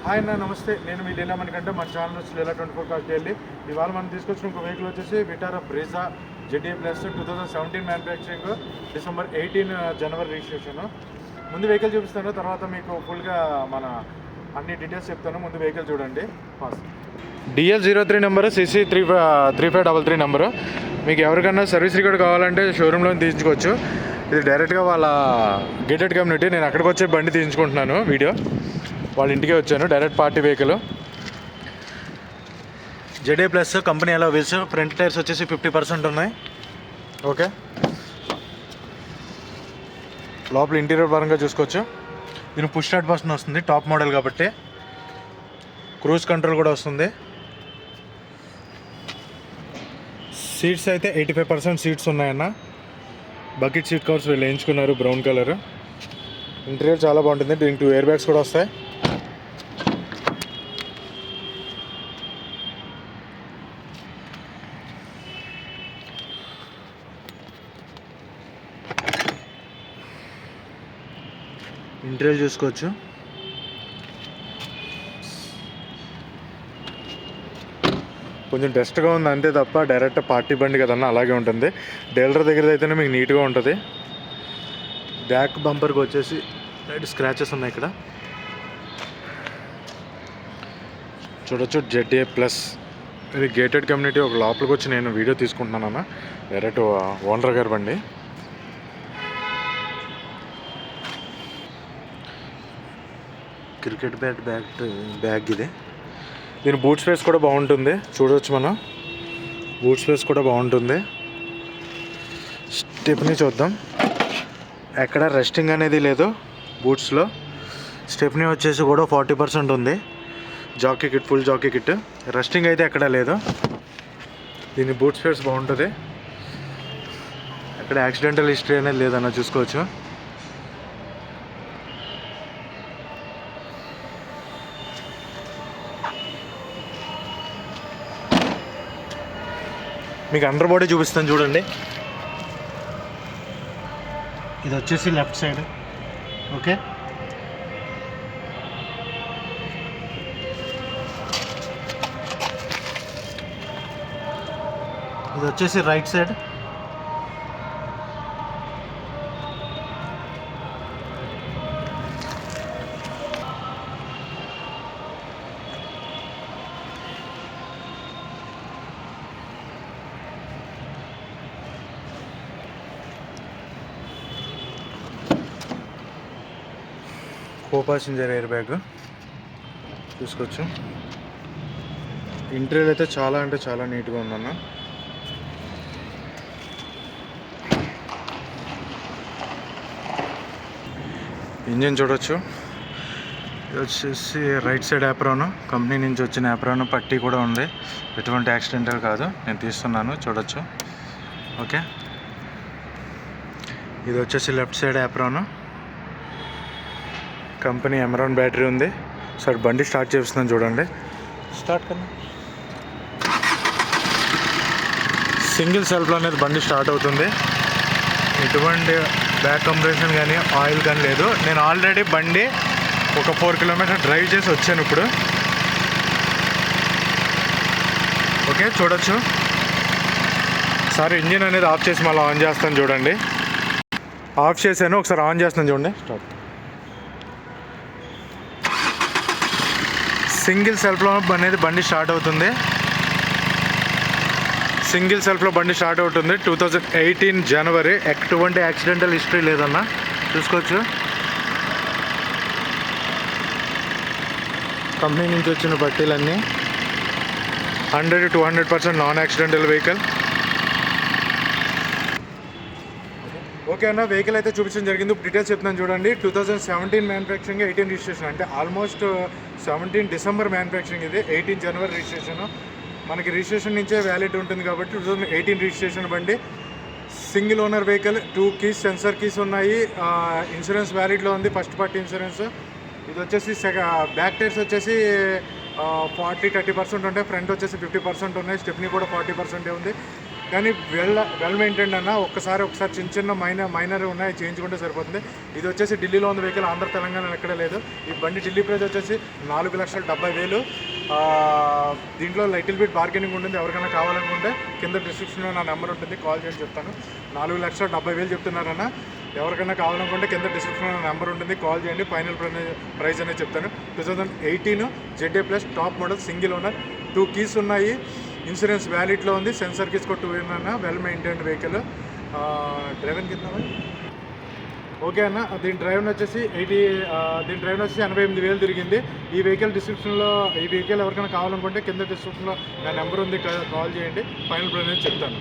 Hi అన్న, నమస్తే. నేను మీ లీలా మణికంఠ. మన ఛానల్ వచ్చి లీలా 24 కాస్ట్ వెళ్ళి ఇవాళ మనం తీసుకొచ్చిన ఇంకో వెహికల్ వచ్చేసి Vitara Brezza ZA plus 2017 manufacturing, December 18 జనవరి రిజిస్ట్రేషన్. ముందు వెహికల్ చూపిస్తాను, తర్వాత మీకు ఫుల్గా మన అన్ని డీటెయిల్స్ చెప్తాను. ముందు వెహికల్ చూడండి. Fast DL03 number, CC 3533 number. మీకు ఎవరికన్నా సర్వీస్ రికార్డ్ కావాలంటే షోరూంలో తీయించుకోవచ్చు. ఇది డైరెక్ట్గా వాళ్ళ గేటెడ్ కమ్యూనిటీ. నేను అక్కడికి వచ్చే బండి తీయించుకుంటున్నాను. వీడియో వాళ్ళ ఇంటికే వచ్చాను. Direct party vehicle. ZA plus company ఎలా వీల్స్. ఫ్రంట్ టైర్స్ వచ్చేసి 50% ఉన్నాయి. ఓకే, లోపల ఇంటీరియర్ పరంగా చూసుకోవచ్చు. దీని పుష్ స్టార్ట్ బటన్ వస్తుంది, టాప్ మోడల్ కాబట్టి. క్రూజ్ కంట్రోల్ కూడా వస్తుంది. సీట్స్ అయితే 85% సీట్స్ ఉన్నాయన్న. బకెట్ సీట్ కవర్స్ వీళ్ళు వేయించుకున్నారు, బ్రౌన్ కలర్. ఇంటీరియర్ చాలా బాగుంటుంది. దీనికి 2 ఎయిర్ బ్యాగ్స్ కూడా వస్తాయి. ఇంటీరియర్ చూసుకోవచ్చు. కొంచెం డస్ట్గా ఉంది అంతే తప్ప డైరెక్ట్ పార్టీ బండి కదన్నా, అలాగే ఉంటుంది. డీలర్ దగ్గర అయితేనే మీకు నీట్గా ఉంటుంది. బ్యాక్ బంపర్కి వచ్చేసి లైట్ స్క్రాచెస్ ఉన్నాయి ఇక్కడ చూడొచ్చు. ZA ప్లస్ ఇది గేటెడ్ కమ్యూనిటీ. ఒక లోపలికి వచ్చి నేను వీడియో తీసుకుంటున్నాను. డైరెక్ట్ ఓనర్ గారి బండి. క్రికెట్ బ్యాగ్ ఇది. దీని బూట్ స్పేస్ కూడా బాగుంటుంది, చూడవచ్చు మనం. బూట్ స్పేస్ కూడా బాగుంటుంది. స్టెప్ని చూద్దాం. ఎక్కడ రెస్టింగ్ అనేది లేదు బూట్స్లో. స్టెప్ని వచ్చేసి కూడా 40% ఉంది. Jockey kit, full Jockey kit. Resting అయితే ఎక్కడా లేదు. దీని బూట్ స్పేస్ బాగుంటుంది. ఎక్కడ యాక్సిడెంటల్ హిస్టరీ అనేది లేదన్న, చూసుకోవచ్చు. మీకు అండర్ బాడీ చూపిస్తాను చూడండి. ఇది వచ్చేసి లెఫ్ట్ సైడ్. ఓకే, ఇది వచ్చేసి right side. Co passenger air bag చూసుకోవచ్చు. ఇంటీరియర్ అయితే చాలా అంటే చాలా నీట్గా ఉందన్న. ఇంజిన్ చూడొచ్చు. ఇది వచ్చేసి రైట్ సైడ్ యాప్రాన్, కంపెనీ నుంచి వచ్చిన యాప్రాన్. పట్టీ కూడా ఉంది, ఎటువంటి యాక్సిడెంటల్ కాదు. నేను తీస్తున్నాను, చూడొచ్చు. ఓకే, ఇది వచ్చేసి left side apron. Company Amaron battery ఉంది. సార్ బండి స్టార్ట్ చేస్తున్నాను చూడండి. స్టార్ట్ కన్నా సింగిల్ సెల్ఫ్లో అనేది బండి స్టార్ట్ అవుతుంది. ఎటువంటి బ్యాక్ కంప్రెషన్ కానీ ఆయిల్ కానీ లేదు. నేను ఆల్రెడీ బండి ఒక 4 కిలోమీటర్ డ్రైవ్ చేసి వచ్చాను ఇప్పుడు. ఓకే, చూడొచ్చు. సార్ ఇంజిన్ అనేది ఆఫ్ చేసి మళ్ళీ ఆన్ చేస్తాను చూడండి. ఆఫ్ చేశాను, ఒకసారి ఆన్ చేస్తాను చూడండి. స్టార్ట్. సింగిల్ సెల్ఫ్లో అనేది బండి స్టార్ట్ అవుతుంది. సింగిల్ సెల్ఫ్లో బండి స్టార్ట్ అవుతుంది. 2018 జనవరి. ఎటువంటి యాక్సిడెంటల్ హిస్టరీ లేదన్న, చూసుకోవచ్చు. కంపెనీ నుంచి వచ్చిన పట్టీలన్నీ 100 to 200% non accidental vehicle. Okay అన్న, వెహికల్ అయితే చూపించడం జరిగింది. డీటెయిల్స్ చెప్తున్నాను చూడండి. 2017 మ్యానుఫ్యాక్చరింగ్, 18 రిజిస్ట్రేషన్. అంటే ఆల్మోస్ట్ 17 డిసెంబర్ మ్యానుఫ్యాక్చరింగ్. ఇది 18 జనవరి రిజిస్ట్రేషన్. మనకి రిజిస్ట్రేషన్ నుంచే వ్యాలిడ్ ఉంటుంది కాబట్టి 2018 రిజిస్ట్రేషన్ బండి. Single owner vehicle. 2 keys, sensor keys ఉన్నాయి. ఇన్సూరెన్స్ వ్యాలిడ్లో ఉంది, ఫస్ట్ పార్టీ ఇన్సూరెన్స్. ఇది వచ్చేసి బ్యాక్ టైర్స్ వచ్చేసి 40-30% ఉంటాయి. ఫ్రంట్ వచ్చేసి 50% ఉన్నాయి. స్టెప్నీ కూడా 40% ఉంది. కానీ వెల్ మెయింటైన్ అన్న. ఒకసారి చిన్న మైనర్ ఉన్నాయి, చేయించుకుంటే సరిపోతుంది. ఇది వచ్చేసి ఢిల్లీలో ఉంది వెహికల్, ఆంధ్ర తెలంగాణ ఎక్కడ లేదు. ఈ బండి ఢిల్లీ ప్రైస్ వచ్చేసి 4,70,000. దీంట్లో లిటిల్ బిట్ బార్గెనింగ్ ఉంటుంది. ఎవరికైనా కావాలనుకుంటే కింద డిస్క్రిప్షన్లో నా నెంబర్ ఉంటుంది, కాల్ చేసి చెప్తాను. 4,70,000 చెప్తున్నారన్న. ఎవరికైనా కావాలనుకుంటే కింద డిస్క్రిప్షన్లో నా నెంబర్ ఉంటుంది, కాల్ చేయండి. ఫైనల్ ప్రైస్ అనేది చెప్తాను. 2018 ZA plus top model, single owner, 2 keys ఉన్నాయి, ఇన్సూరెన్స్ వ్యాలిడ్లో ఉంది, సెన్సర్ కీస్ కొట్టు అన్న. Well maintained vehicle. డ్రైవెన్ కింద ఓకే అన్న. దీని డ్రైవెన్ వచ్చేసి 88,000 తిరిగింది. ఈ వెహికల్ డిస్క్రిప్షన్లో, ఈ వెహికల్ ఎవరికైనా కావాలనుకుంటే కింద డిస్క్రిప్షన్లో నా నెంబర్ ఉంది, కాల్ చేయండి. ఫైనల్ ప్రైస్ అనేది చెప్తాను.